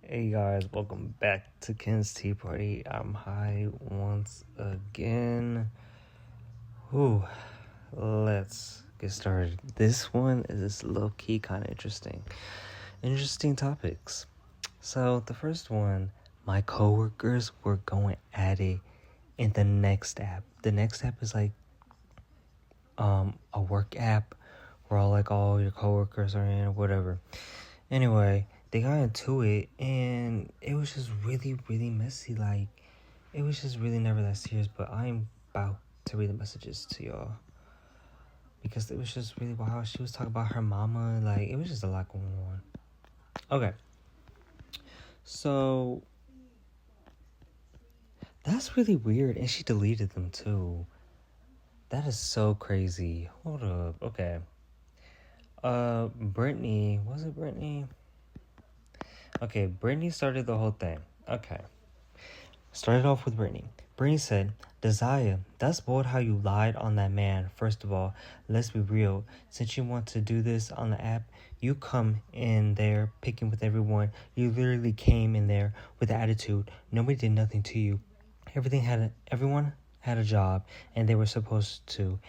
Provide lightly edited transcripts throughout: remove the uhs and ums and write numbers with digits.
Hey guys, welcome back to Ken's Tea Party. I'm high once again. Whew, let's get started. This one is low key kind of interesting. Interesting topics. So, the first one, my coworkers were going at it in the Next app. The Next app is like a work app where all your coworkers are in or whatever. Anyway, they got into it and it was just really, really messy. Like, it was just really never that serious, but I'm about to read the messages to y'all because it was just really wild. She was talking about her mama. Like, it was just a lot going on. Okay. So, that's really weird. And she deleted them too. That is so crazy. Hold up. Okay. Brittany. Was it Brittany? Okay, Brittany started the whole thing. Okay. Started off with Brittany. Brittany said, Desire, that's bold how you lied on that man. First of all, let's be real. Since you want to do this on the app, you come in there picking with everyone. You literally came in there with attitude. Nobody did nothing to you. Everyone had a job and they were supposed to.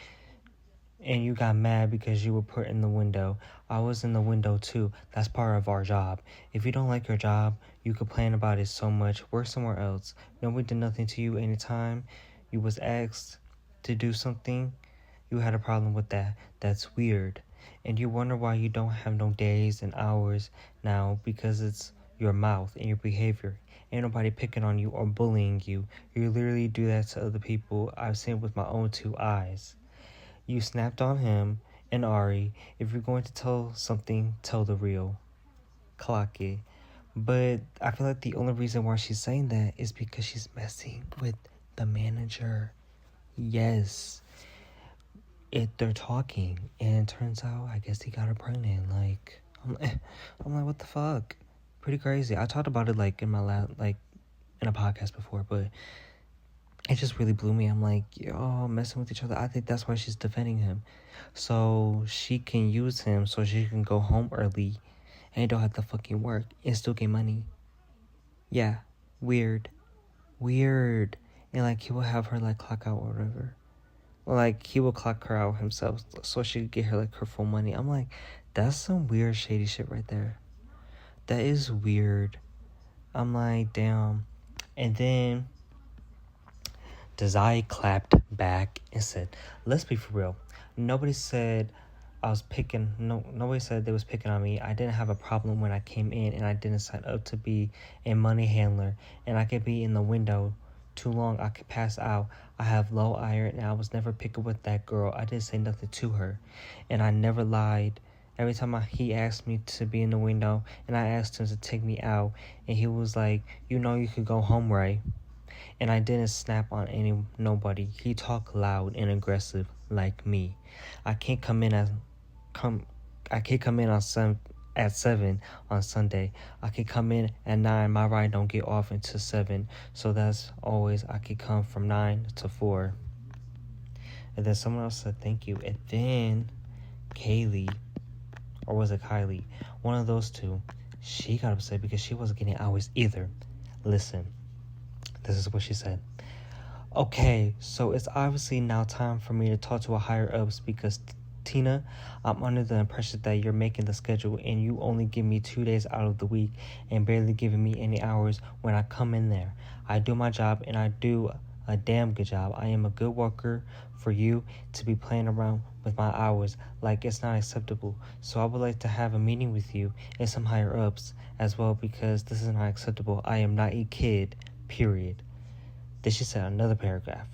And you got mad because you were put in the window. I was in the window too. That's part of our job. If you don't like your job, you complain about it so much. Work somewhere else. Nobody did nothing to you anytime you was asked to do something. You had a problem with that. That's weird. And you wonder why you don't have no days and hours now because it's your mouth and your behavior. Ain't nobody picking on you or bullying you. You literally do that to other people. I've seen it with my own two eyes. You snapped on him and Ari. If you're going to tell something, tell the real. Clock it. But I feel like the only reason why she's saying that is because she's messing with the manager. Yes. They're talking, and it turns out, I guess he got her pregnant. I'm like, what the fuck? Pretty crazy. I talked about it in in a podcast before, but it just really blew me. I'm like, y'all messing with each other. I think that's why she's defending him. So she can use him so she can go home early and don't have to fucking work and still get money. Yeah. Weird. And he will have her clock out or whatever. He will clock her out himself so she could get her her full money. I'm like, that's some weird shady shit right there. That is weird. I'm like, damn. And then Desai clapped back and said, let's be for real. Nobody said nobody said they was picking on me. I didn't have a problem when I came in and I didn't sign up to be a money handler and I could be in the window too long. I could pass out. I have low iron and I was never picking with that girl. I didn't say nothing to her and I never lied. Every time he asked me to be in the window and I asked him to take me out and he was like, you could go home, right? And I didn't snap on nobody. He talked loud and aggressive like me. I can't come in at 7 on Sunday. I can come in at 9. My ride don't get off until 7. So that's always I could come from 9 to 4. And then someone else said thank you. And then Kaylee, or was it Kylie? One of those two. She got upset because she wasn't getting hours either. Listen. This is what she said. Okay, so it's obviously now time for me to talk to a higher ups because Tina, I'm under the impression that you're making the schedule and you only give me 2 days out of the week and barely giving me any hours when I come in there. I do my job and I do a damn good job. I am a good worker. For you to be playing around with my hours it's not acceptable. So I would like to have a meeting with you and some higher ups as well because this is not acceptable. I am not a kid. Period. Then she said another paragraph.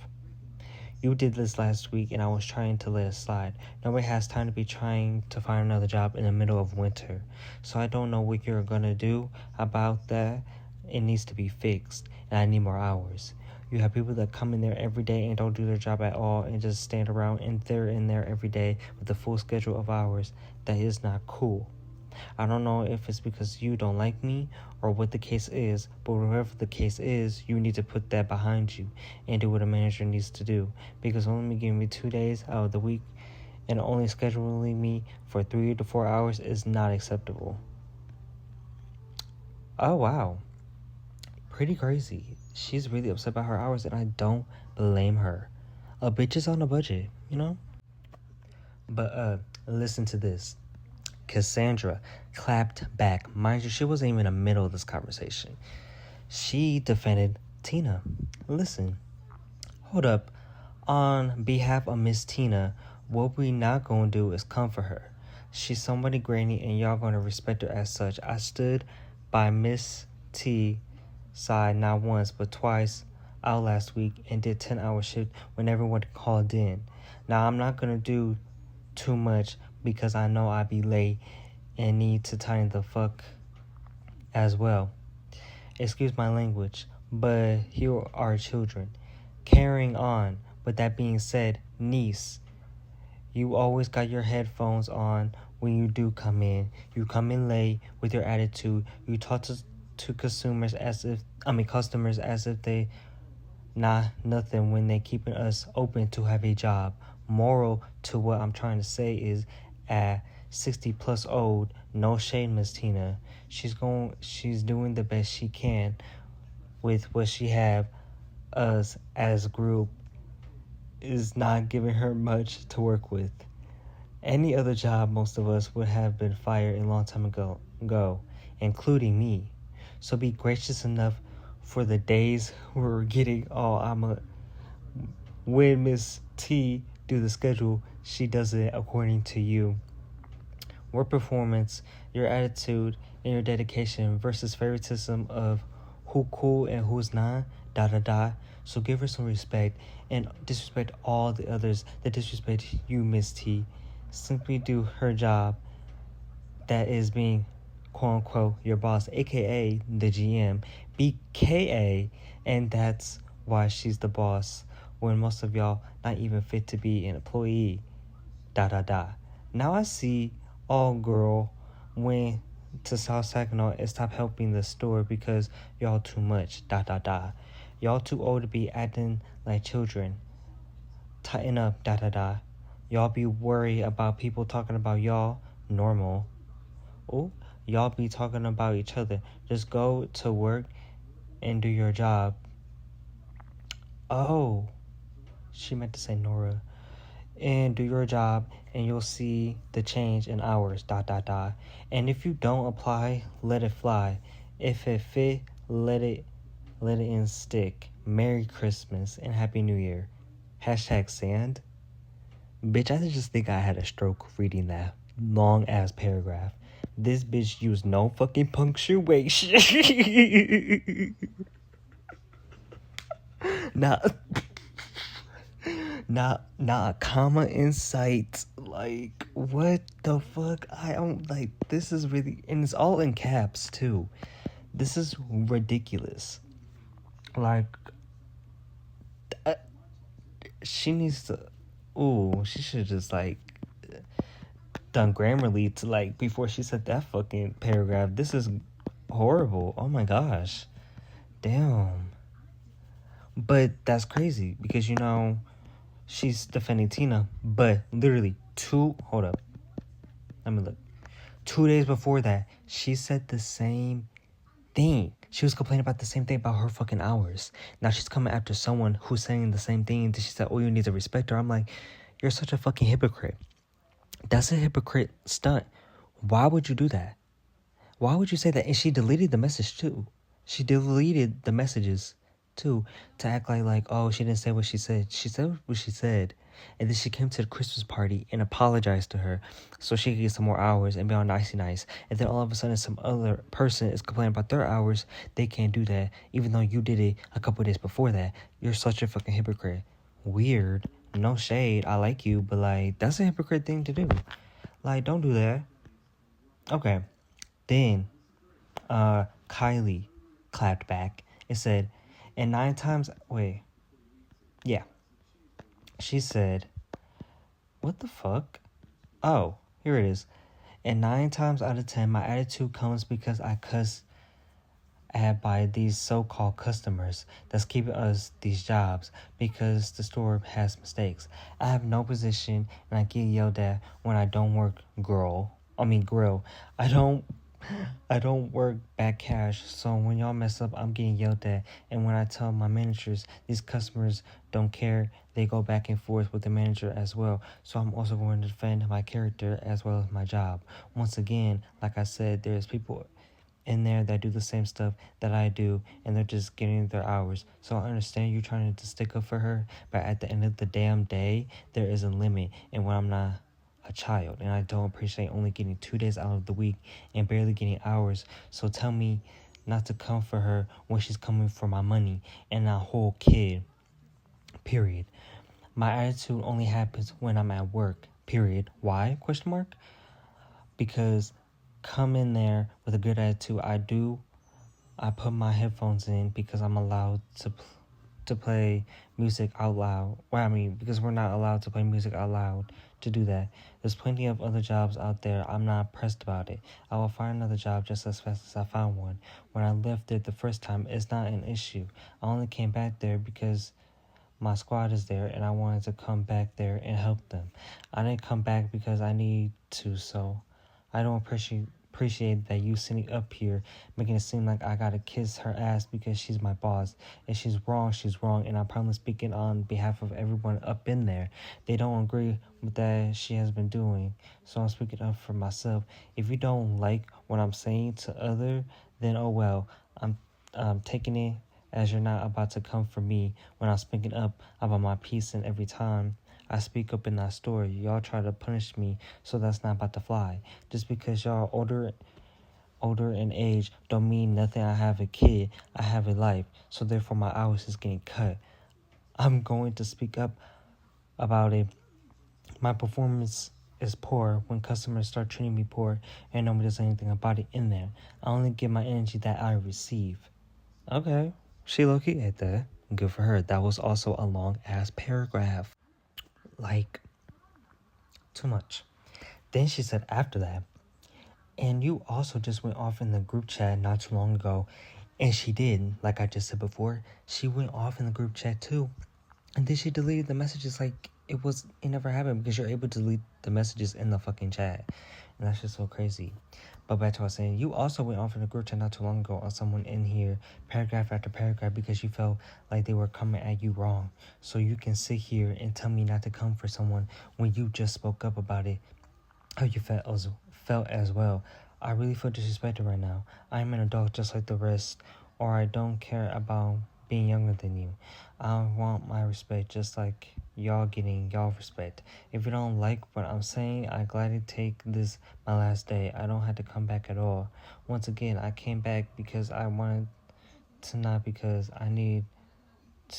You did this last week and I was trying to let it slide. Nobody has time to be trying to find another job in the middle of winter. So I don't know what you're gonna do about that. It needs to be fixed and I need more hours. You have people that come in there every day and don't do their job at all and just stand around and they're in there every day with a full schedule of hours. That is not cool. I don't know if it's because you don't like me or what the case is, but whatever the case is, you need to put that behind you and do what a manager needs to do. Because only giving me 2 days out of the week and only scheduling me for 3 to 4 hours is not acceptable. Oh, wow. Pretty crazy. She's really upset about her hours, and I don't blame her. A bitch is on a budget, you know? But, listen to this. Cassandra clapped back. Mind you, she wasn't even in the middle of this conversation. She defended Tina. Listen, hold up. On behalf of Miss Tina, what we not gonna do is comfort her. She's somebody granny and y'all gonna respect her as such. I stood by Miss T side not once but twice out last week and did 10-hour shift when everyone called in. Now I'm not gonna do too much because I know I be late and need to tighten the fuck as well. Excuse my language, but here are children. Carrying on, with that being said, niece, you always got your headphones on when you do come in. You come in late with your attitude. You talk to consumers customers as if they not nothing when they keeping us open to have a job. Moral to what I'm trying to say is at 60 plus old, no shade, Miss Tina. She's doing the best she can with what she have. Us as a group is not giving her much to work with. Any other job, most of us would have been fired a long time ago, including me. So be gracious enough for the days we're getting. When Miss T do the schedule, she does it according to you. Work performance, your attitude, and your dedication versus favoritism of who cool and who's not, So give her some respect and disrespect all the others that disrespect you, Miss T. Simply do her job, that is being quote unquote your boss, aka the GM, BKA, and that's why she's the boss when most of y'all not even fit to be an employee. Now I see all girl went to South Saginaw and stop helping the store because y'all too much. Y'all too old to be acting like children. Tighten up. Y'all be worried about people talking about y'all. Normal. Oh, y'all be talking about each other. Just go to work and do your job. Oh, she meant to say Nora. And do your job and you'll see the change in hours. And if you don't apply, let it fly. If it fit, let it in stick. Merry Christmas and Happy New Year. Hashtag sand. Bitch, I just think I had a stroke reading that long ass paragraph. This bitch used no fucking punctuation. Not a comma in sight. Like, what the fuck? I don't like, this is really, and it's all in caps too. This is ridiculous. Like, she needs to, she should just like done Grammarly to like before she said that fucking paragraph. This is horrible. Oh my gosh. Damn. But that's crazy because she's defending Tina, but literally hold up. Let me look. 2 days before that, she said the same thing. She was complaining about the same thing about her fucking hours. Now she's coming after someone who's saying the same thing. She said, you need to respect her. I'm like, you're such a fucking hypocrite. That's a hypocrite stunt. Why would you do that? Why would you say that? And she deleted the message too. She deleted the messages too to act like she didn't say what she said. She said what she said. And then she came to the Christmas party and apologized to her so she could get some more hours and be all nicey nice. And then all of a sudden some other person is complaining about their hours. They can't do that even though you did it a couple days before that. You're such a fucking hypocrite. Weird. No shade. I like you, but like, that's a hypocrite thing to do. Like, don't do that. Okay. Then Kylie clapped back and said, and 9 times, she said, what the fuck? Oh, here it is. And 9 times out of 10, my attitude comes because I cuss at by these so-called customers that's keeping us these jobs because the store has mistakes. I have no position and I get yelled at when I don't work grill. I don't I don't work back cash, so when y'all mess up, I'm getting yelled at. And when I tell my managers these customers don't care, they go back and forth with the manager as well. So I'm also going to defend my character as well as my job. Once again, like I said, there's people in there that do the same stuff that I do, and they're just getting their hours. So I understand you trying to stick up for her, but at the end of the damn day, there is a limit. And when I'm not a child, and I don't appreciate only getting 2 days out of the week and barely getting hours, so tell me not to come for her when she's coming for my money and a whole kid. Period. My attitude only happens when I'm at work. Period. Why? Question mark. Because come in there with a good attitude. I put my headphones in because I'm allowed to play music out loud. Well, I mean, because we're not allowed to play music out loud to do that. There's plenty of other jobs out there. I'm not pressed about it. I will find another job just as fast as I found one. When I left there the first time, it's not an issue. I only came back there because my squad is there and I wanted to come back there and help them. I didn't come back because I need to, so I don't appreciate that you sitting up here making it seem like I gotta kiss her ass because she's my boss. If she's wrong, and I'm probably speaking on behalf of everyone up in there. They don't agree with that she has been doing, so I'm speaking up for myself. If you don't like what I'm saying to other, then oh well. I'm taking it as you're not about to come for me when I'm speaking up about my peace, and every time I speak up in that story, y'all try to punish me, so that's not about to fly. Just because y'all older in age don't mean nothing. I have a kid, I have a life, so therefore my hours is getting cut. I'm going to speak up about it. My performance is poor when customers start treating me poor and nobody does anything about it in there. I only give my energy that I receive. Okay, she low-key ate that. Good for her. That was also a long-ass paragraph. Like, too much. Then she said after that, and you also just went off in the group chat not too long ago. And she did, like I just said before, she went off in the group chat too. And then she deleted the messages like it never happened, because you're able to delete the messages in the fucking chat. And that's just so crazy. But back to what I was saying, you also went off in the group chat not too long ago on someone in here, paragraph after paragraph, because you felt like they were coming at you wrong. So you can sit here and tell me not to come for someone when you just spoke up about it, how you felt as well. I really feel disrespected right now. I am an adult just like the rest, or I don't care about being younger than you. I want my respect just like y'all getting y'all respect. If you don't like what I'm saying, I gladly take this my last day. I don't have to come back at all. Once again, I came back because I wanted to, not because I need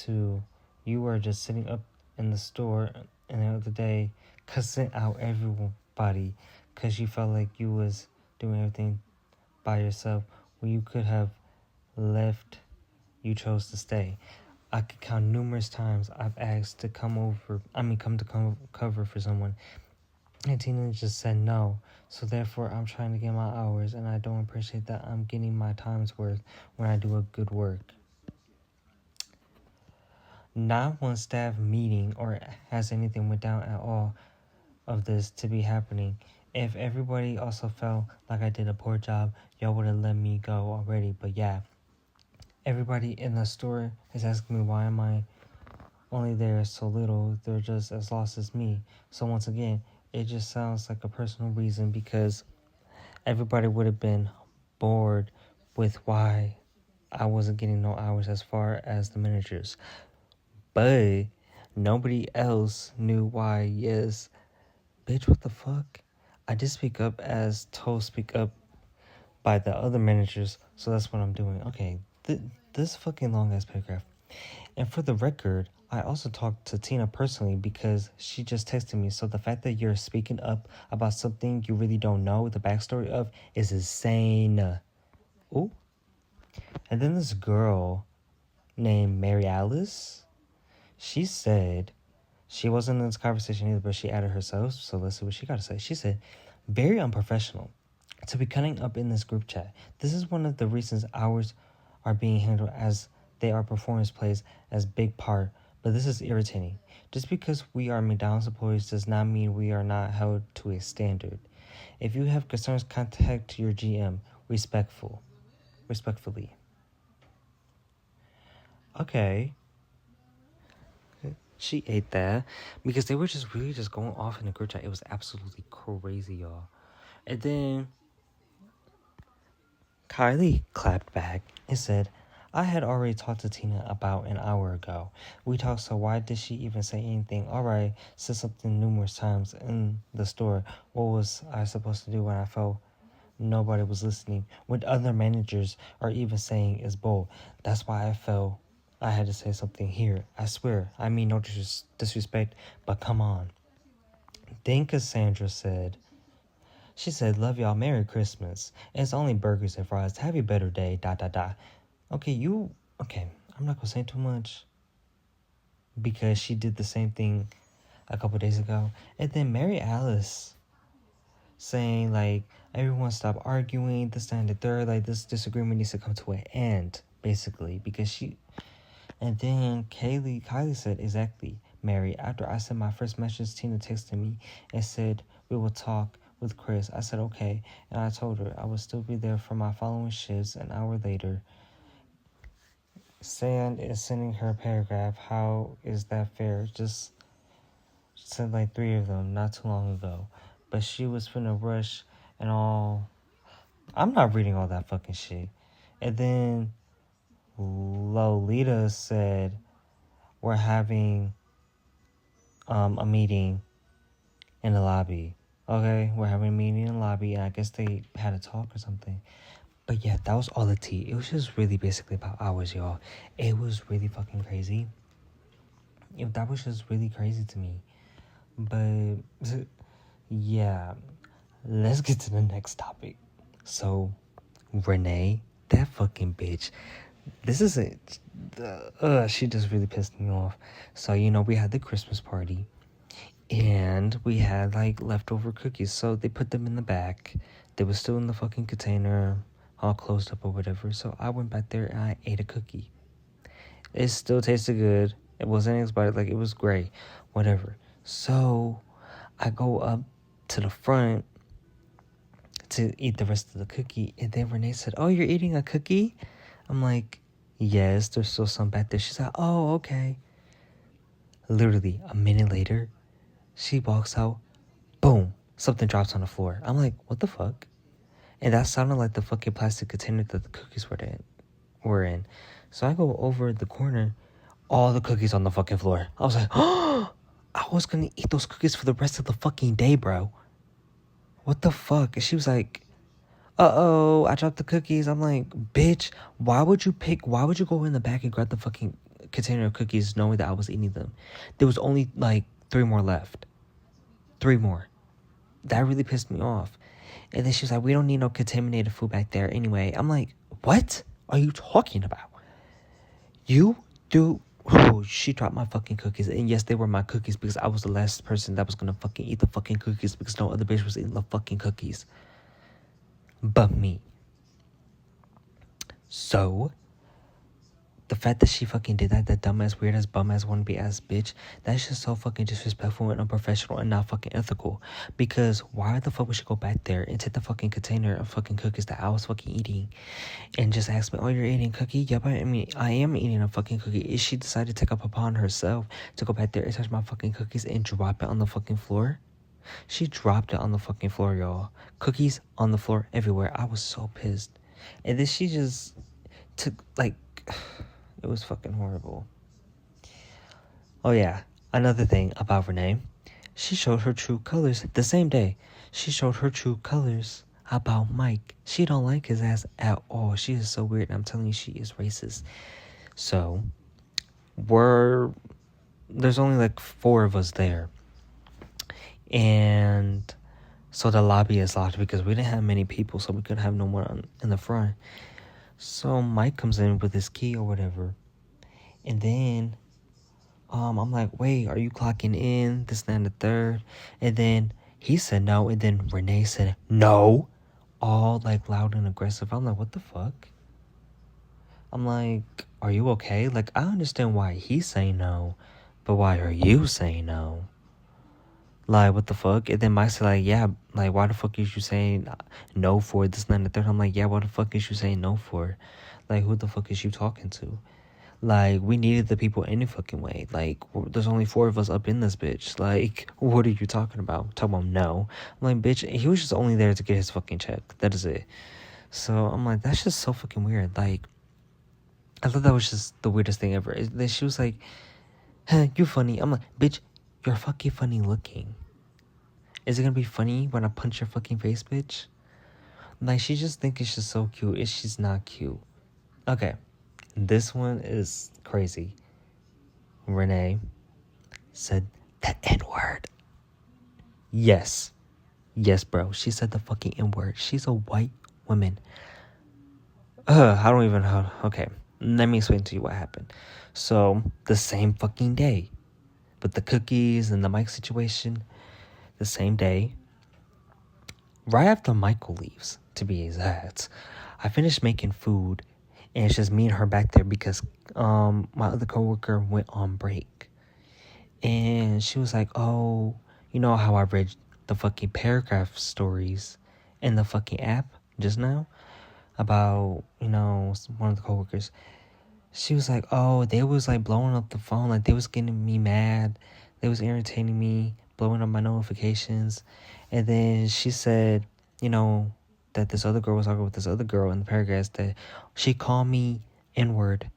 to. You were just sitting up in the store and the other day cussing out everybody because you felt like you was doing everything by yourself when you could have left. You chose to stay. I could count numerous times I've asked to come to cover for someone, and Tina just said no. So therefore, I'm trying to get my hours, and I don't appreciate that I'm getting my time's worth when I do a good work. Not one staff meeting or has anything went down at all of this to be happening. If everybody also felt like I did a poor job, y'all would have let me go already. But yeah, everybody in the store is asking me why am I only there so little. They're just as lost as me. So once again, it just sounds like a personal reason, because everybody would have been bored with why I wasn't getting no hours as far as the managers. But nobody else knew why. Yes, bitch, what the fuck? I did speak up as told speak up by the other managers, so that's what I'm doing. Okay, this fucking long ass paragraph. And for the record, I also talked to Tina personally because she just texted me. So the fact that you're speaking up about something you really don't know the backstory of is insane. Ooh. And then this girl named Mary Alice, she said, she wasn't in this conversation either, but she added herself. So let's see what she got to say. She said, very unprofessional to be cutting up in this group chat. This is one of the reasons ours are being handled as they are performance plays as big part, but this is irritating. Just because we are McDonald's employees does not mean we are not held to a standard. If you have concerns, contact your GM. Respectfully. Okay. She ate that because they were just really just going off in the group chat. It was absolutely crazy, y'all. And then Kylie clapped back and said, I had already talked to Tina about an hour ago. We talked, so why did she even say anything? Alright, said something numerous times in the store. What was I supposed to do when I felt nobody was listening? When other managers are even saying it's bold. That's why I felt I had to say something here. I swear, I mean no disrespect, but come on. Then Cassandra said, she said, love y'all, Merry Christmas. It's only burgers and fries. Have a better day, ... Okay, I'm not gonna say too much because she did the same thing a couple days ago. And then Mary Alice saying, like, everyone stop arguing, this, that, and the third, like, this disagreement needs to come to an end, basically, because she... And then Kylie said, exactly, Mary, after I sent my first message, Tina texted me and said, we will talk with Chris. I said, okay, and I told her I would still be there for my following shifts. An hour later, Sand is sending her a paragraph. How is that fair? Just sent like 3 of them not too long ago. But she was finna rush and all. I'm not reading all that fucking shit. And then Lolita said, we're having a meeting in the lobby. Okay, we're having a meeting in the lobby, and I guess they had a talk or something. But yeah, that was all the tea. It was just really basically about hours, y'all. It was really fucking crazy. That was just really crazy to me. But yeah, let's get to the next topic. So, Renee, that fucking bitch. This is it. She just really pissed me off. So, we had the Christmas party. And we had, like, leftover cookies. So, they put them in the back. They were still in the fucking container, all closed up or whatever. So, I went back there and I ate a cookie. It still tasted good. It wasn't expired. Like, it was great. Whatever. So, I go up to the front to eat the rest of the cookie. And then Renee said, oh, you're eating a cookie? I'm like, yes, there's still some back there. She's like, oh, okay. Literally, a minute later, she walks out. Boom. Something drops on the floor. I'm like, what the fuck? And that sounded like the fucking plastic container that the cookies were in. So I go over the corner. All the cookies on the fucking floor. I was like, oh, I was gonna eat those cookies for the rest of the fucking day, bro. What the fuck? And she was like, uh-oh, I dropped the cookies. I'm like, bitch, why would you go in the back and grab the fucking container of cookies knowing that I was eating them? There was only, like, 3 more left. 3 more. That really pissed me off. And then she was like, we don't need no contaminated food back there anyway. I'm like, what are you talking about? You do... Oh, she dropped my fucking cookies. And yes, they were my cookies because I was the last person that was gonna fucking eat the fucking cookies because no other bitch was eating the fucking cookies but me. So, the fact that she fucking did that dumbass, weird ass, bum ass, wannabe ass bitch, that's just so fucking disrespectful and unprofessional and not fucking ethical. Because why the fuck would she go back there and take the fucking container of fucking cookies that I was fucking eating and just ask me, oh, you're eating a cookie? Yep, I am eating a fucking cookie. Is she decided to take up upon herself to go back there and touch my fucking cookies and drop it on the fucking floor? She dropped it on the fucking floor, y'all. Cookies on the floor everywhere. I was so pissed. And then she just took, like... It was fucking horrible. Oh yeah, another thing about Renee. She showed her true colors the same day. She showed her true colors about Mike. She don't like his ass at all. She is so weird. I'm telling you, she is racist. So, there's only like 4 of us there. And so the lobby is locked because we didn't have many people, so we couldn't have no one in the front. So Mike comes in with his key or whatever. And then I'm like, wait, are you clocking in? This, that, and the third. And then he said no. And then Renee said no. All like loud and aggressive. I'm like, what the fuck? I'm like, are you okay? Like, I understand why he's saying no. But why are you saying no? Like, what the fuck? And then Mike said, like, yeah, like, why the fuck is you saying no for this, and the third? I'm like, yeah, what the fuck is you saying no for? Like, who the fuck is you talking to? Like, we needed the people any fucking way. Like, there's only 4 of us up in this bitch. Like, what are you talking about? Talking about no. I'm like, bitch, he was just only there to get his fucking check. That is it. So, I'm like, that's just so fucking weird. Like, I thought that was just the weirdest thing ever. Then she was like, huh, you funny. I'm like, bitch, you're fucking funny looking. Is it gonna be funny when I punch your fucking face, bitch? Like, she just think it's just so cute. It's she's not cute. Okay, this one is crazy. Renee said the N-word. Yes. Yes, bro. She said the fucking N-word. She's a white woman. I don't even know. Okay, let me explain to you what happened. So, the same fucking day, with the cookies and the mic situation, the same day, right after Michael leaves, to be exact, I finished making food, and it's just me and her back there because my other coworker went on break, and she was like, "Oh, you know how I read the fucking paragraph stories in the fucking app just now about one of the coworkers." She was like, "Oh, they was like blowing up the phone, like they was getting me mad, they was irritating me, blowing up my notifications." And then she said, that this other girl was talking with this other girl in the paragraphs that she called me N-word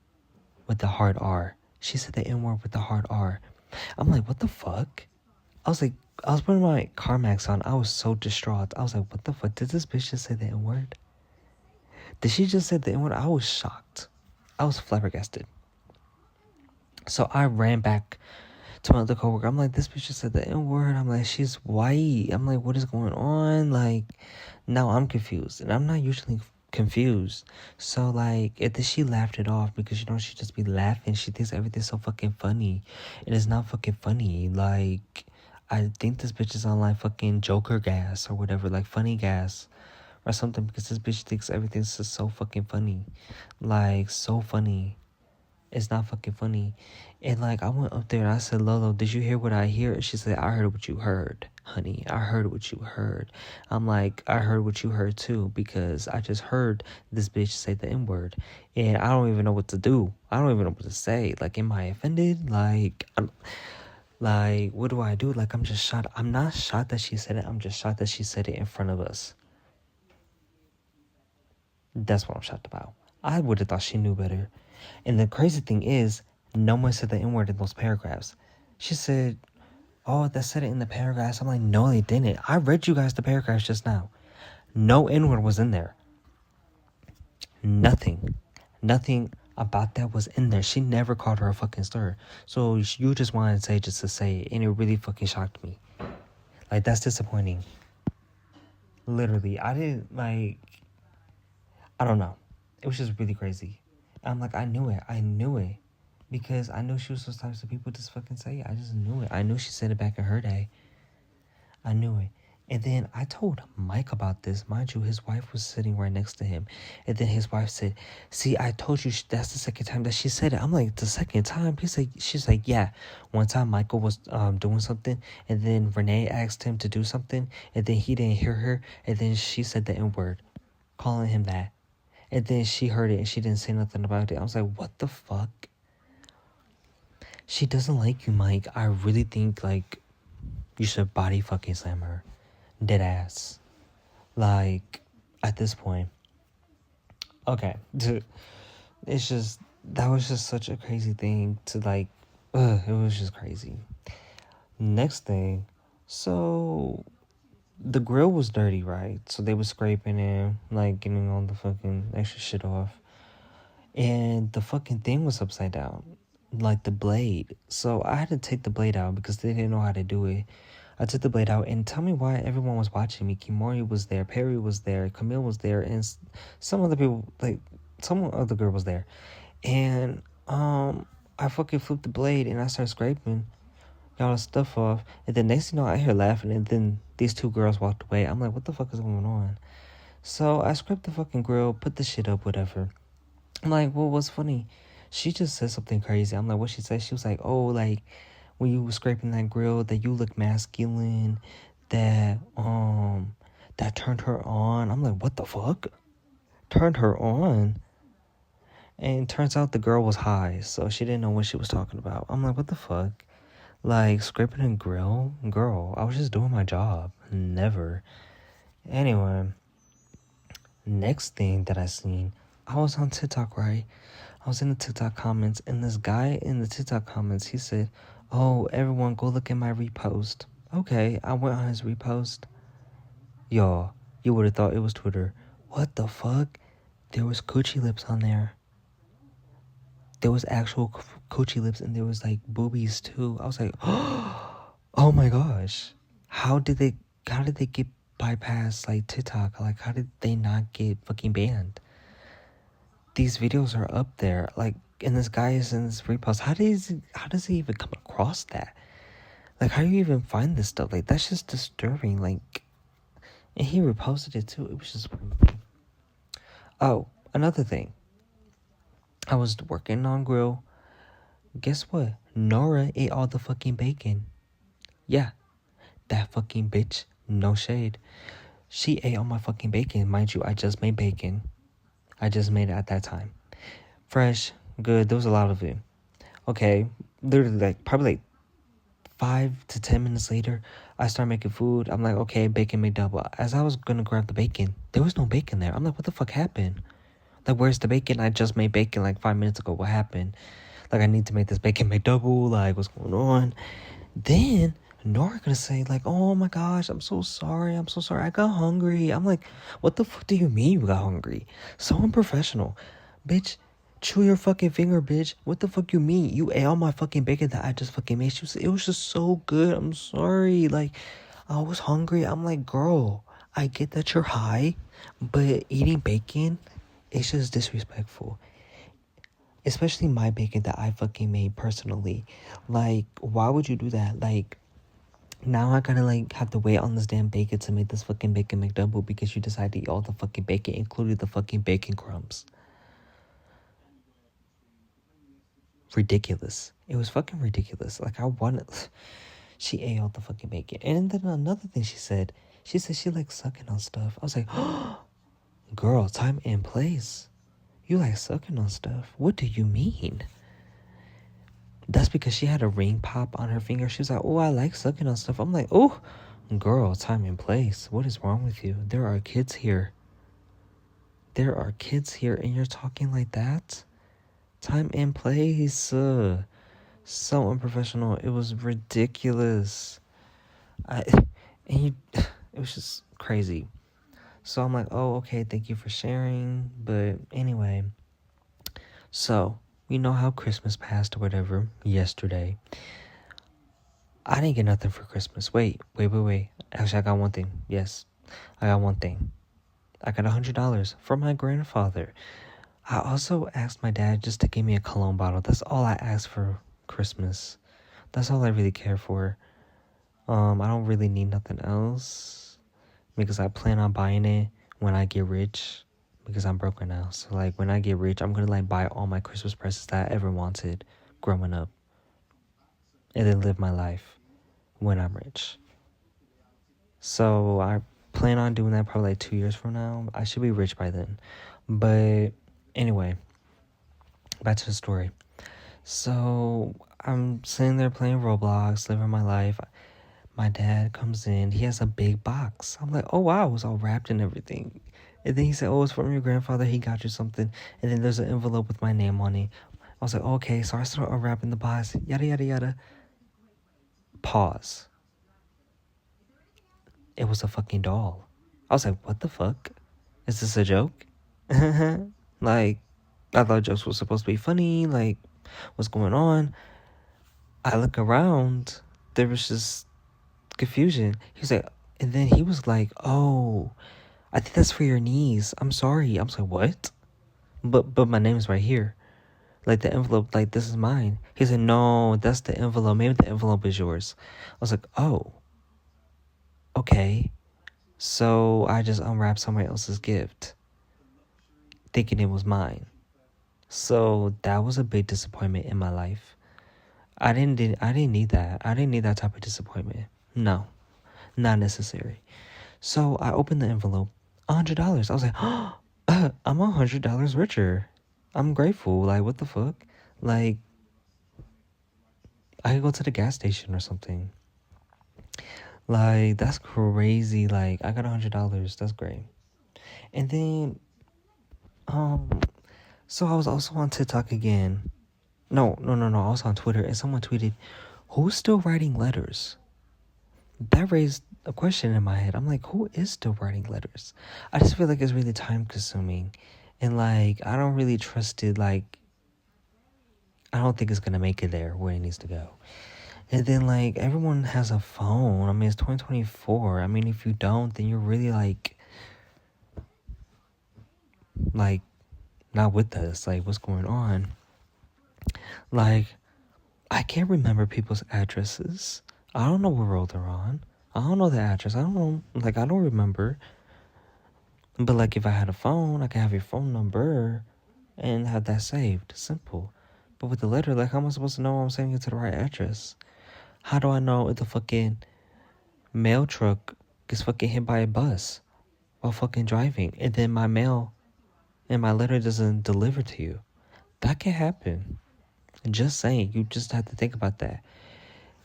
with the hard R. She said the N-word with the hard R. I'm like, what the fuck? I was like, I was putting my CarMax on. I was so distraught. I was like, what the fuck? Did this bitch just say the N-word? Did she just say the N-word? I was shocked. I was flabbergasted. So I ran back to my other coworker. I'm like, this bitch just said the N-word. I'm like, she's white. I'm like, what is going on? Like, now I'm confused. And I'm not usually confused. So, like, and then she laughed it off because, she just be laughing. She thinks everything's so fucking funny. And it's not fucking funny. Like, I think this bitch is on, like, fucking Joker gas or whatever. Like, funny gas or something because this bitch thinks everything's just so fucking funny. Like, so funny. It's not fucking funny. And like I went up there and I said, Lolo, did you hear what I hear? She said, I heard what you heard, honey. I heard what you heard. I'm like, I heard what you heard too, because I just heard this bitch say the N-word. And I don't even know what to do. I don't even know what to say. Like, am I offended? Like, what do I do? Like, I'm just shocked. I'm not shocked that she said it. I'm just shocked that she said it in front of us. That's what I'm shocked about. I would have thought she knew better. And the crazy thing is, no one said the N-word in those paragraphs. She said, oh, that said it in the paragraphs. I'm like, no, they didn't. I read you guys the paragraphs just now. No N-word was in there. Nothing about that was in there. She never called her a fucking slur. So you just wanted to say just to say it, and it really fucking shocked me. Like, that's disappointing. Literally, I didn't, like, I don't know. It was just really crazy. I'm like, I knew it. Because I knew she was those types of people just fucking say it. I just knew it. I knew she said it back in her day. I knew it. And then I told Mike about this. Mind you, his wife was sitting right next to him. And then his wife said, see, I told you that's the second time that she said it. I'm like, the second time? She's like, yeah. One time Michael was doing something. And then Renee asked him to do something. And then he didn't hear her. And then she said the N-word, calling him that. And then she heard it and she didn't say nothing about it. I was like, what the fuck? She doesn't like you, Mike. I really think, like, you should body fucking slam her. Dead ass. Like, at this point. Okay. It's just, that was just such a crazy thing to, like, it was just crazy. Next thing, so the grill was dirty, right? So they were scraping it, like, getting all the fucking extra shit off. And the fucking thing was upside down. Like the blade. So I had to take the blade out because they didn't know how to do it. I took the blade out, and tell me why everyone was watching me. Kimori was there, Perry was there, Camille was there, and some other people, like some other girl was there. And I fucking flipped the blade and I started scraping all the stuff off. And then next thing you know, I hear laughing, and then these 2 girls walked away. I'm like, what the fuck is going on? So I scraped the fucking grill, put the shit up, whatever. I'm like, well, what's funny? She just said something crazy. I'm like, what she said? She was like, oh, like, when you were scraping that grill, that you look masculine, that that turned her on. I'm like, what the fuck? Turned her on? And turns out the girl was high, so she didn't know what she was talking about. I'm like, what the fuck? Like, scraping a grill? Girl, I was just doing my job. Never. Anyway, next thing that I seen, I was on TikTok, right? I was in the TikTok comments, and this guy in the TikTok comments, he said, oh, everyone go look at my repost. Okay, I went on his repost. Y'all, you would have thought it was Twitter. What the fuck? There was coochie lips on there. There was actual coochie lips, and there was like boobies too. I was like, oh my gosh. How did they get bypassed like TikTok? Like, how did they not get fucking banned? These videos are up there, like, and this guy is in this repost. How does he even come across that? Like, how do you even find this stuff? Like, that's just disturbing. Like, and he reposted it too. It was just weird. Oh, another thing. I was working on grill. Guess what? Nora ate all the fucking bacon. Yeah, that fucking bitch. No shade. She ate all my fucking bacon. Mind you, I just made bacon. I just made it at that time. Fresh, good. There was a lot of it. Okay, literally, like, probably like 5 to 10 minutes later, I start making food. I'm like, okay, bacon McDouble. As I was gonna grab the bacon, there was no bacon there. I'm like, what the fuck happened? Like, where's the bacon? I just made bacon like 5 minutes ago. What happened? Like, I need to make this bacon McDouble. Like, what's going on? Then Nora gonna say like, oh my gosh, I'm so sorry. I got hungry. I'm like, what the fuck do you mean you got hungry? So unprofessional. Bitch, chew your fucking finger, bitch. What the fuck you mean? You ate all my fucking bacon that I just fucking made. It was just so good. I'm sorry. Like, I was hungry. I'm like, girl, I get that you're high, but eating bacon, it's just disrespectful. Especially my bacon that I fucking made personally. Like, why would you do that? Like, now I gotta like have to wait on this damn bacon to make this fucking bacon McDouble because you decided to eat all the fucking bacon, including the fucking bacon crumbs. Ridiculous. It was fucking ridiculous. Like, I wanted. She ate all the fucking bacon. And then another thing she said she likes sucking on stuff. I was like, oh, girl, time and place. You like sucking on stuff. What do you mean? That's because she had a ring pop on her finger. She was like, oh, I like sucking on stuff. I'm like, oh, girl, time and place. What is wrong with you? There are kids here. There are kids here, and you're talking like that? Time and place. So unprofessional. It was ridiculous. It was just crazy. So I'm like, oh, okay, thank you for sharing. But anyway, so you know how Christmas passed or whatever yesterday. I didn't get nothing for Christmas. Wait. Actually, I got one thing. Yes, I got one thing. I got $100 from my grandfather. I also asked my dad just to give me a cologne bottle. That's all I asked for Christmas. That's all I really care for. I don't really need nothing else because I plan on buying it when I get rich because I'm broke right now. So like when I get rich, I'm gonna like buy all my Christmas presents that I ever wanted growing up and then live my life when I'm rich. So I plan on doing that probably like 2 years from now. I should be rich by then. But anyway, back to the story. So I'm sitting there playing Roblox, living my life. My dad comes in. He has a big box. I'm like, oh wow, it was all wrapped and everything. And then he said, oh, it's from your grandfather. He got you something. And then there's an envelope with my name on it. I was like, okay. So I started unwrapping the box. Yada, yada, yada. Pause. It was a fucking doll. I was like, what the fuck? Is this a joke? Like, I thought jokes were supposed to be funny. Like, what's going on? I look around. There was just confusion. He was like, and then he was like, oh, I think that's for your niece. I'm sorry. I was like, what? But my name's right here. Like the envelope, like this is mine. He said, no, that's the envelope. Maybe the envelope is yours. I was like, oh, okay. So I just unwrapped somebody else's gift, thinking it was mine. So that was a big disappointment in my life. I didn't need that. I didn't need that type of disappointment. No, not necessary. So I opened the envelope. $100. I was like, oh, I'm $100 richer. I'm grateful. Like, what the fuck? Like, I could go to the gas station or something. Like, that's crazy. Like, I got $100. That's great. And then, so I was also on TikTok again. No. I was on Twitter, and someone tweeted, "Who's still writing letters?" That raised a question in my head. I'm like, who is still writing letters? I just feel like it's really time consuming, and like I don't really trust it. Like, I don't think it's gonna make it there where it needs to go. And then like everyone has a phone. I mean, it's 2024. I mean, if you don't, then you're really like not with us. Like, what's going on? Like, I can't remember people's addresses. I don't know what road they're on. I don't know the address. I don't know. Like, I don't remember. But like, if I had a phone, I could have your phone number and have that saved. Simple. But with the letter, like, how am I supposed to know I'm sending it to the right address? How do I know if the fucking mail truck gets fucking hit by a bus while fucking driving, and then my mail and my letter doesn't deliver to you? That can happen. Just saying. You just have to think about that.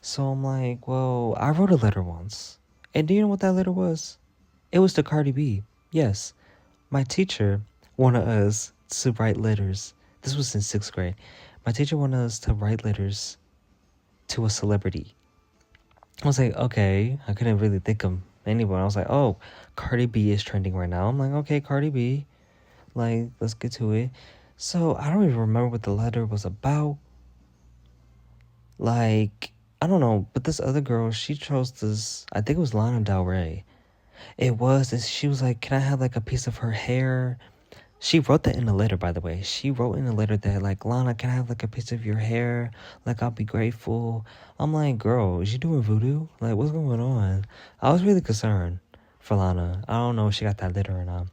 So I'm like, well, I wrote a letter once. And do you know what that letter was? It was to Cardi B. Yes. My teacher wanted us to write letters. This was in 6th grade. My teacher wanted us to write letters to a celebrity. I was like, okay. I couldn't really think of anyone. I was like, oh, Cardi B is trending right now. I'm like, okay, Cardi B. Like, let's get to it. So I don't even remember what the letter was about. Like, I don't know. But this other girl, she chose this. I think it was Lana Del Rey. It was. And she was like, can I have like a piece of her hair? She wrote that in the letter, by the way. She wrote in the letter that, like, Lana, can I have, like, a piece of your hair? Like, I'll be grateful. I'm like, girl, is she doing voodoo? Like, what's going on? I was really concerned for Lana. I don't know if she got that letter or not.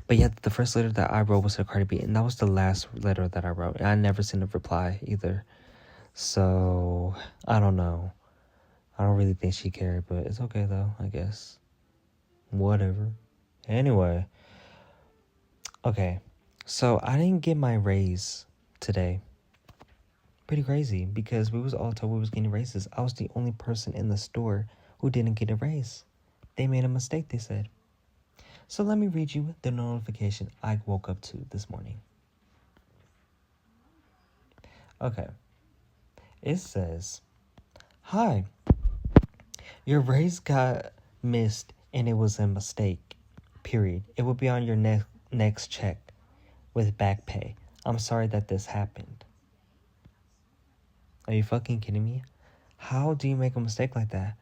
But yeah, the first letter that I wrote was to Cardi B, and that was the last letter that I wrote. And I never seen a reply either. So, I don't know. I don't really think she cared, but it's okay, though, I guess. Whatever. Anyway. Okay, so I didn't get my raise today. Pretty crazy, because we was all told we was getting raises. I was the only person in the store who didn't get a raise. They made a mistake, they said. So let me read you the notification I woke up to this morning. Okay. It says, hi, your raise got missed and it was a mistake. Period. It will be on your next check with back pay. I'm sorry that this happened. Are you fucking kidding me? How do you make a mistake like that?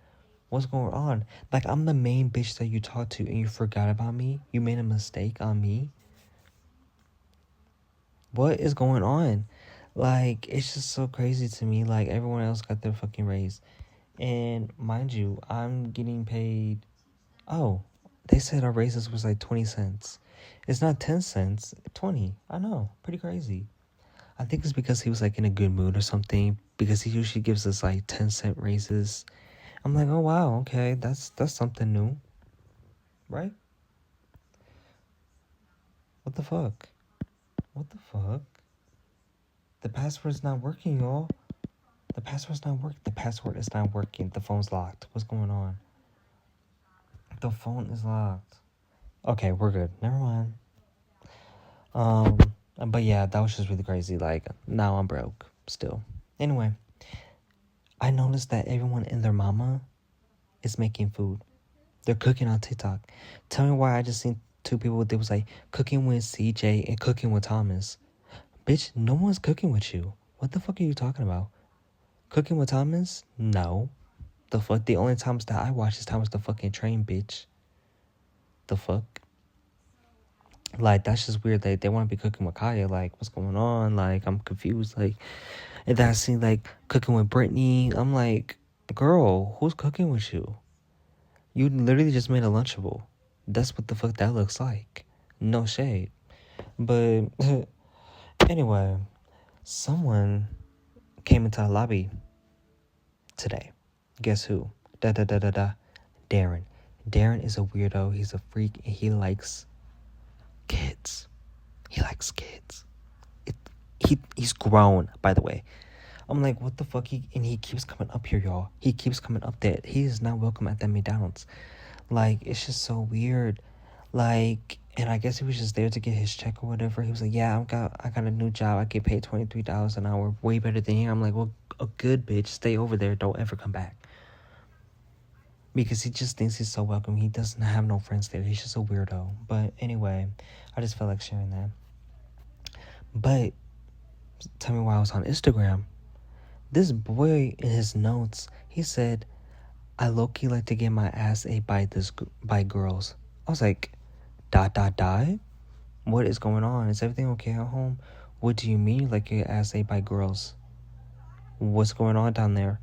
What's going on? Like, I'm the main bitch that you talked to and you forgot about me? You made a mistake on me? What is going on? Like, it's just so crazy to me. Like, everyone else got their fucking raise. And mind you, I'm getting paid. Oh, they said our raises was like 20 cents. It's not 10 cents, 20. I know, pretty crazy. I think it's because he was like in a good mood or something, because he usually gives us like 10-cent raises. I'm like, oh wow, okay, that's something new, right? What the fuck? What the fuck? The password's not working, y'all. The password's not working. The password is not working. The phone's locked. What's going on? The phone is locked. Okay, we're good. Never mind. But yeah, that was just really crazy. Like, now I'm broke still. Anyway, I noticed that everyone and their mama is making food. They're cooking on TikTok. Tell me why I just seen 2 people. They was like cooking with CJ and cooking with Thomas. Bitch, no one's cooking with you. What the fuck are you talking about? Cooking with Thomas? No. The fuck? The only Thomas that I watch is Thomas the fucking Train, bitch. The fuck? Like, that's just weird. They want to be cooking with Kaya. Like, what's going on? Like, I'm confused. Like, and then I see, like, cooking with Brittany. I'm like, girl, who's cooking with you? You literally just made a Lunchable. That's what the fuck that looks like. No shade. But, anyway, someone came into the lobby today. Guess who? Da da da da da. Darren. Darren is a weirdo. He's a freak, and he likes kids. He likes kids. He's grown, by the way. I'm like, what the fuck? And he keeps coming up here, y'all. He keeps coming up there. He is not welcome at that McDonald's. Like, it's just so weird. Like, and I guess he was just there to get his check or whatever. He was like, yeah, I got a new job. I get paid $23 an hour. Way better than you. I'm like, well, a good bitch. Stay over there. Don't ever come back. Because he just thinks he's so welcome. He doesn't have no friends there. He's just a weirdo. But anyway, I just felt like sharing that. But tell me why I was on Instagram. This boy in his notes, he said, I low-key like to get my ass ate by girls. I was like, ... What is going on? Is everything okay at home? What do you mean like your ass ate by girls? What's going on down there?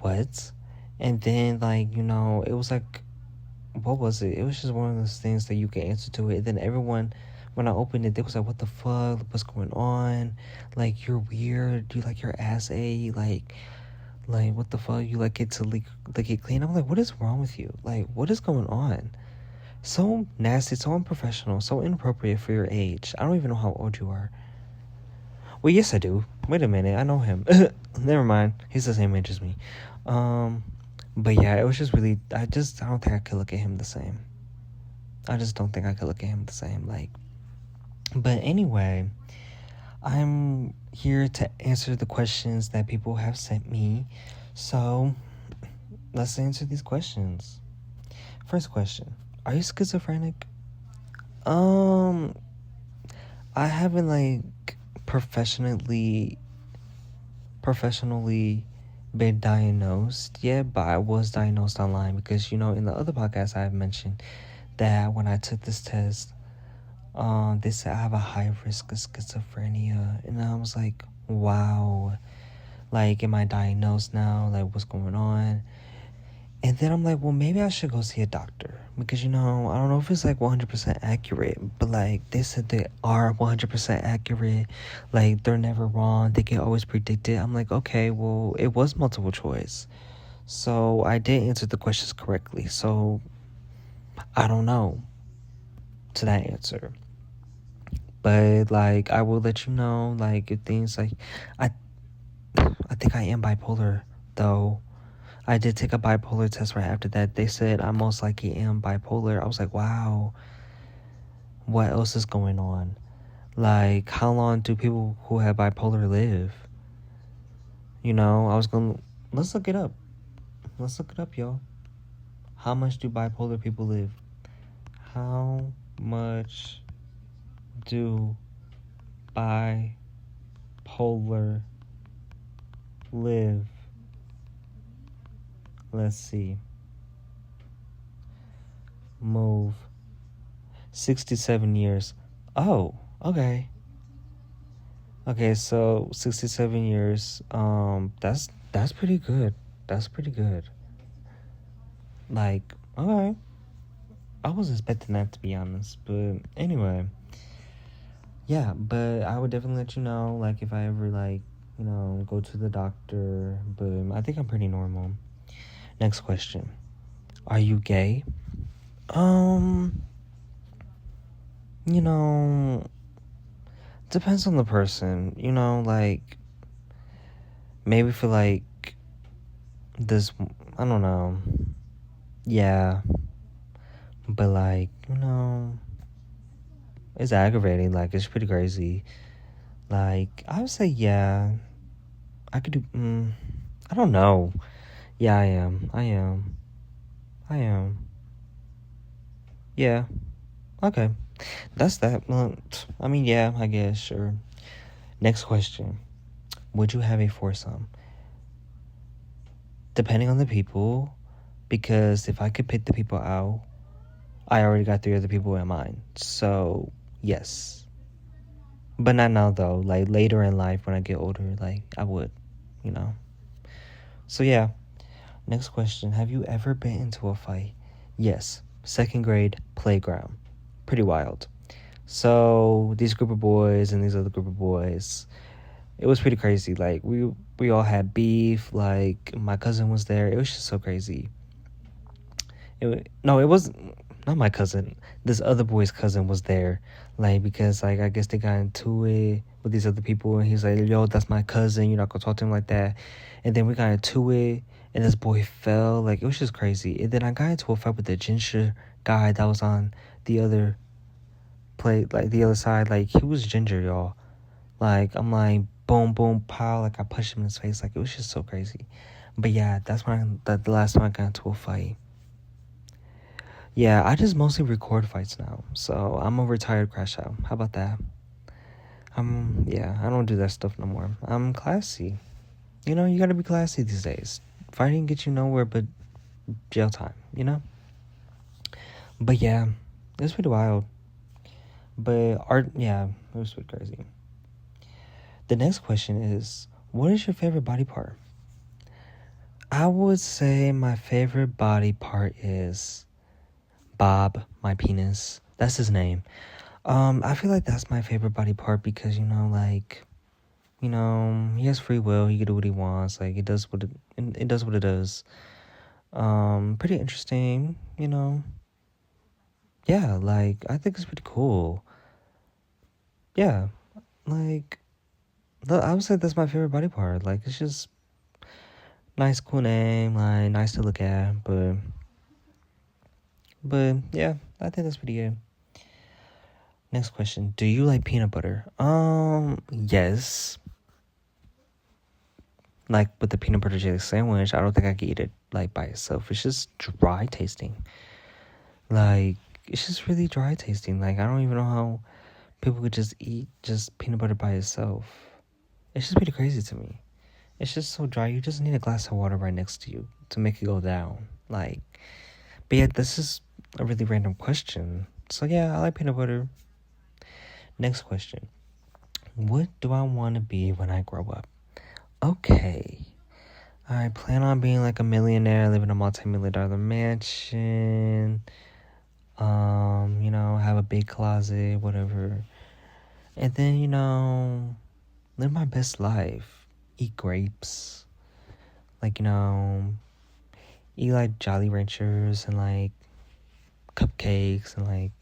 What? And then, like, you know, it was like, what was it? It was just one of those things that you can answer to it. And then everyone, when I opened it, they was like, what the fuck? What's going on? Like, you're weird. You like your ass ate? Like, what the fuck? You like it to lick it clean? I'm like, what is wrong with you? Like, what is going on? So nasty, so unprofessional, so inappropriate for your age. I don't even know how old you are. Well, yes, I do. Wait a minute, I know him. Never mind. He's the same age as me. But yeah, it was just really, I don't think I could look at him the same. I just don't think I could look at him the same. Like, but anyway, I'm here to answer the questions that people have sent me. So let's answer these questions. First question. Are you schizophrenic? I haven't like professionally been diagnosed yet, but I was diagnosed online because, you know, in the other podcast I have mentioned that when I took this test, they said I have a high risk of schizophrenia, and I was like, wow, like, am I diagnosed now? Like, what's going on? And then I'm like, well, maybe I should go see a doctor because, you know, I don't know if it's like 100% accurate, but like they said they are 100% accurate. Like, they're never wrong. They can always predict it. I'm like, okay, well, it was multiple choice. So I did answer the questions correctly. So I don't know to that answer. But like, I will let you know, like, if things like, I think I am bipolar though. I did take a bipolar test right after that. They said I most likely am bipolar. I was like, wow, what else is going on? Like, how long do people who have bipolar live? You know, let's look it up. Let's look it up, y'all. How much do bipolar people live? How much do bipolar live? Let's see. Move. 67 years. Oh, okay. Okay, so 67 years. That's pretty good. That's pretty good. Like, okay. I was expecting that, to be honest. But anyway. Yeah, but I would definitely let you know, like, if I ever, like, you know, go to the doctor. But I think I'm pretty normal. Next question. Are you gay? You know, depends on the person. You know, like, maybe for, like, this, I don't know. Yeah. But, like, you know, it's aggravating. Like, it's pretty crazy. Like, I would say, yeah. I could do, I don't know. Yeah, I am. Yeah. Okay. That's that. Well, I mean, yeah, I guess, sure. Next question. Would you have a foursome? Depending on the people, because if I could pick the people out, I already got 3 other people in mind. So, yes. But not now, though. Like, later in life, when I get older, like, I would, you know. So, yeah. Next question. Have you ever been into a fight? Yes. 2nd grade, playground. Pretty wild. So, these group of boys and these other group of boys, It was pretty crazy. Like we all had beef. Like my cousin was there. It was just so crazy. No, it was not my cousin. This other boy's cousin was there. Like because like I guess they got into it with these other people, and he's like, "Yo, that's my cousin. You're not gonna talk to him like that." And then we got into it, and this boy fell. Like it was just crazy. And then I got into a fight with the ginger guy that was on the other plate, like the other side. Like he was ginger, y'all. Like I'm like boom, boom, pow. Like I punched him in his face. Like it was just so crazy. But yeah, that's when the last time I got into a fight. Yeah, I just mostly record fights now. So I'm a retired crash out. How about that? Yeah, I don't do that stuff no more. I'm classy. You know, you gotta be classy these days. Fighting gets you nowhere but jail time, you know? But yeah, it's pretty wild. But art, yeah, it was pretty crazy. The next question is, what is your favorite body part? I would say my favorite body part is Bob, my penis. That's his name. I feel like that's my favorite body part because he has free will. He can do what he wants. Like it does what it does. Pretty interesting. Yeah. Like I think it's pretty cool. Yeah. Like I would say that's my favorite body part. Like it's just nice, cool name. Like nice to look at. But yeah, I think that's pretty good. Next question. Do you like peanut butter? Yes. Like with the peanut butter jelly sandwich, I don't think I could eat it like by itself. It's just dry tasting. Like it's just really dry tasting. Like I don't even know how people could just eat just peanut butter by itself. It's just pretty crazy to me. It's just so dry. You just need a glass of water right next to you to make it go down. Like, but yeah, this is a really random question. So yeah, I like peanut butter. Next question. What do I want to be when I grow up? Okay. I plan on being like a millionaire, living in a multi-million dollar mansion. Have a big closet, whatever. And then, live my best life. Eat grapes. Like, eat like Jolly Ranchers and like cupcakes and like,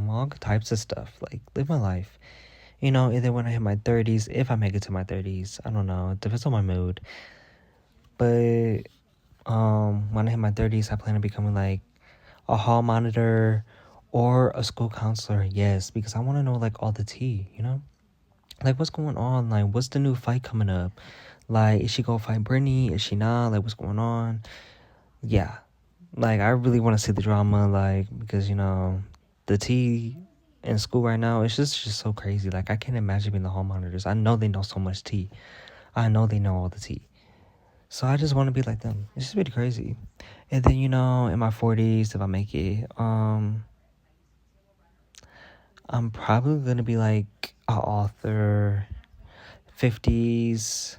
all types of stuff. Like, live my life. And then when I hit my 30s, if I make it to my 30s, I don't know. It depends on my mood. But when I hit my 30s, I plan on becoming like a hall monitor or a school counselor. Yes, because I want to know like all the tea. Like what's going on? Like what's the new fight coming up? Like is she gonna fight Brittany? Is she not? Like what's going on? Yeah. Like I really want to see the drama, like because the tea in school right now it's just so crazy. Like I can't imagine being the hall monitors. I know they know so much tea. I know they know all the tea. So I just want to be like them. It's just really crazy. And then in my 40s, if I make it, I'm probably gonna be like an author. 50s,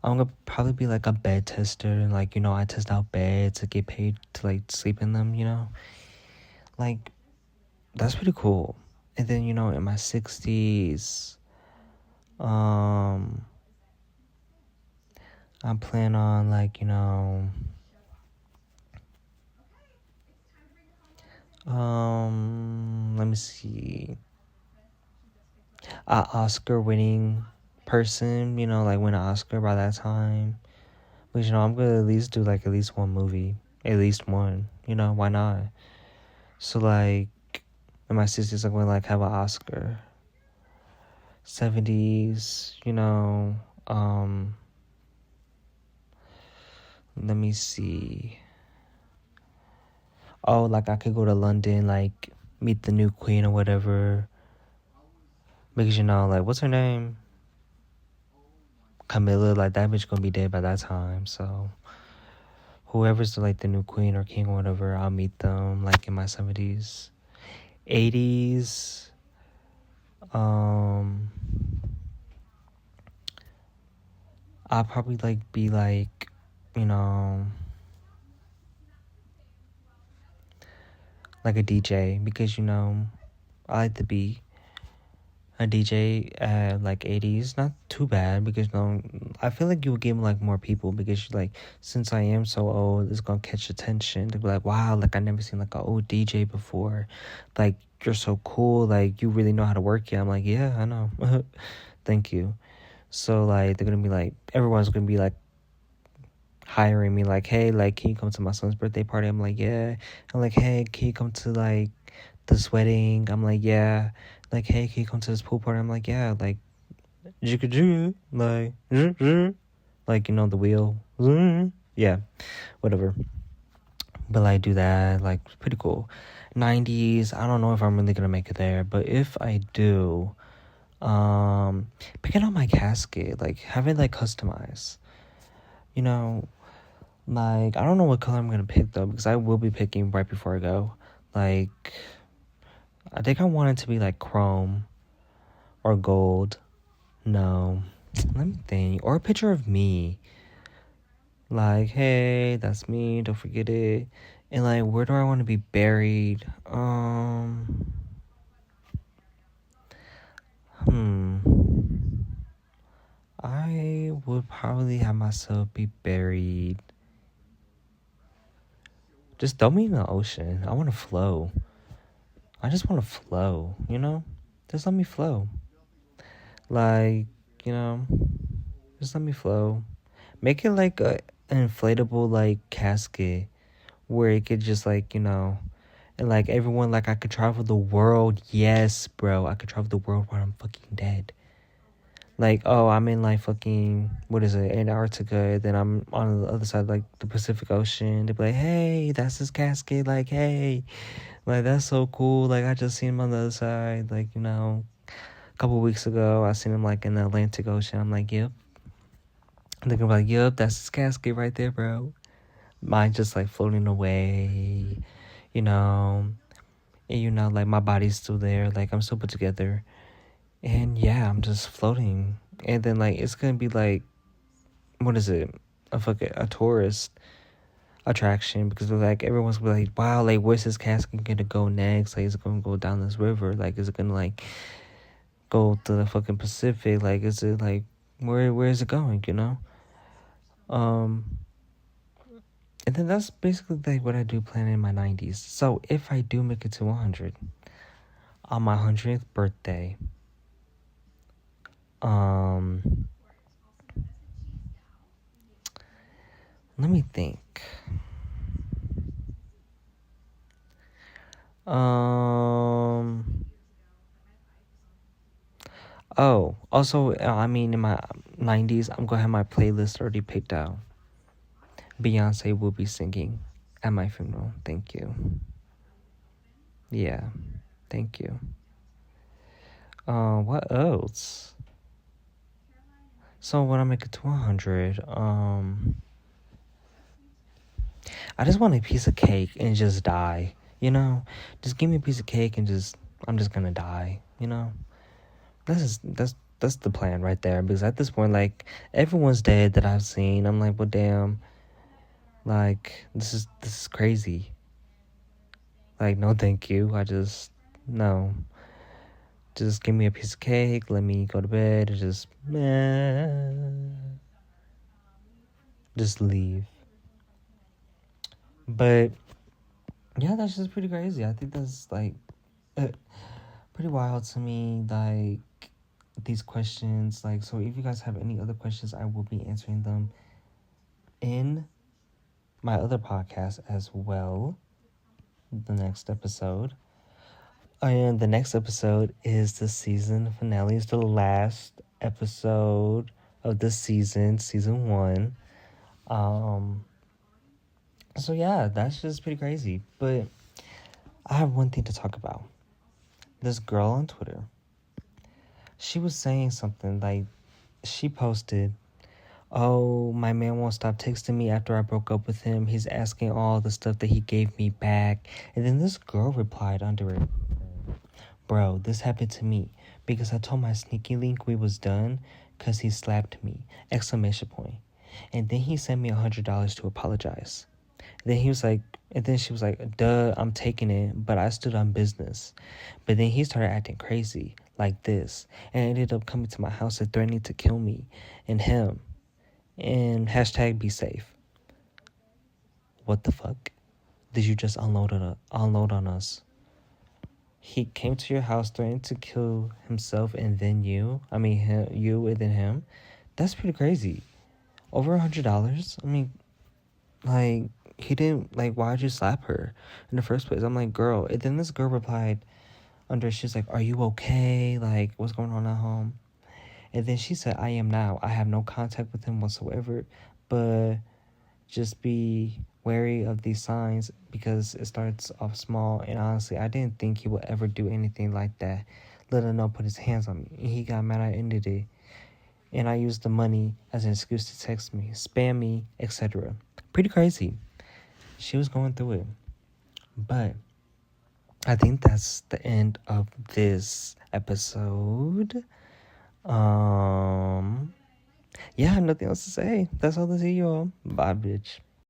I'm gonna probably be like a bed tester, and like I test out beds to get paid to like sleep in them. Like that's pretty cool. And then in my 60s, I plan on like let me see, a Oscar winning person, like win an Oscar by that time. But I'm gonna at least do like at least one movie. At least one. Why not? So like in my 60s I'm gonna like have an Oscar. 70s, let me see. Oh, like I could go to London, like meet the new queen or whatever. Because like what's her name? Camilla, like that bitch gonna be dead by that time. So whoever's like the new queen or king or whatever, I'll meet them like in my 70s. 80s. I'll probably like be like, like a DJ because I like the beat. a DJ at like 80s, not too bad because I feel like you would give like more people because like since I am so old, it's gonna catch attention. They'll be like, wow, like I never seen like an old DJ before. Like you're so cool, like you really know how to work it. I'm like, yeah, I know. Thank you. So like they're gonna be like everyone's gonna be like hiring me like, hey, like can you come to my son's birthday party? I'm like, yeah. I'm like, hey, can you come to like this wedding? I'm like, yeah. Like, hey, can you come to this pool party? I'm like, yeah. Like like like you know the wheel. Yeah, whatever. But like do that, like pretty cool. 90s, I don't know if I'm really gonna make it there, but if I do, picking out my casket, like have it like customized. You know, like I don't know what color I'm gonna pick though, because I will be picking right before I go. Like I think I want it to be like chrome or gold. No, let me think. Or a picture of me. Like, hey, that's me. Don't forget it. And like, where do I want to be buried? Hmm. I would probably have myself be buried. Just throw me in the ocean. I want to flow. I just want to flow, you know? Just let me flow. Like, you know, just let me flow. Make it like an inflatable like casket where it could just like, you know, and like everyone like I could travel the world. Yes, bro. I could travel the world while I'm fucking dead. Like, oh, I'm in like fucking what is it, Antarctica, then I'm on the other side like the Pacific Ocean. They'd be like, hey, that's his casket, like, hey. Like that's so cool. Like I just seen him on the other side. Like, you know, a couple weeks ago I seen him like in the Atlantic Ocean. I'm like, yep. They're gonna be like, yep, that's his casket right there, bro. Mine just like floating away, you know. And you know, like my body's still there, like I'm still put together. And yeah, I'm just floating. And then like it's gonna be like what is it? A tourist attraction because like everyone's gonna be like, wow, like where's this casket gonna go next? Like is it gonna go down this river? Like is it gonna like go to the fucking Pacific? Like is it like where is it going, you know? Um and then that's basically like what I do plan in my 90s. So if I do make it to 100 on my 100th birthday, let me think. Oh, also, I mean, in my 90s, I'm gonna have my playlist already picked out. Beyonce will be singing at my funeral. Thank you. Yeah, thank you. What else? So when I make it to 100, I just want a piece of cake and just die. You know, just give me a piece of cake and I'm just gonna die. You know, that's the plan right there. Because at this point, like everyone's dead that I've seen. I'm like, well, damn. Like this is crazy. Like, no, thank you. No. Just give me a piece of cake. Let me go to bed and just leave. But yeah, that's just pretty crazy. I think that's like pretty wild to me. Like these questions. Like, so if you guys have any other questions, I will be answering them in my other podcast as well. The next episode. And the next episode is the season finale. It's the last episode of this season, season 1. So yeah, that's just pretty crazy. But I have one thing to talk about. This girl on Twitter, she was saying something like she posted, oh, my man won't stop texting me after I broke up with him. He's asking all the stuff that he gave me back. And then this girl replied under it, bro, this happened to me because I told my sneaky link we was done because he slapped me, exclamation point. And then he sent me $100 to apologize. Then he was like, and then she was like, duh, I'm taking it, but I stood on business. But then he started acting crazy like this and ended up coming to my house and threatening to kill me and him. And hashtag be safe. What the fuck? Did you just unload on us? He came to your house threatening to kill himself and then you. I mean, you and then him. That's pretty crazy. Over $100. I mean, like, he didn't, like, why'd you slap her in the first place? I'm like, girl. And then this girl replied under, she's like, are you okay? Like, what's going on at home? And then she said, I am now. I have no contact with him whatsoever, but just be wary of these signs because it starts off small. And honestly, I didn't think he would ever do anything like that, let alone put his hands on me. He got mad. I ended it. And I used the money as an excuse to text me, spam me, etc. Pretty crazy. She was going through it. But I think that's the end of this episode. Yeah, nothing else to say. That's all to see, y'all. Bye, bitch.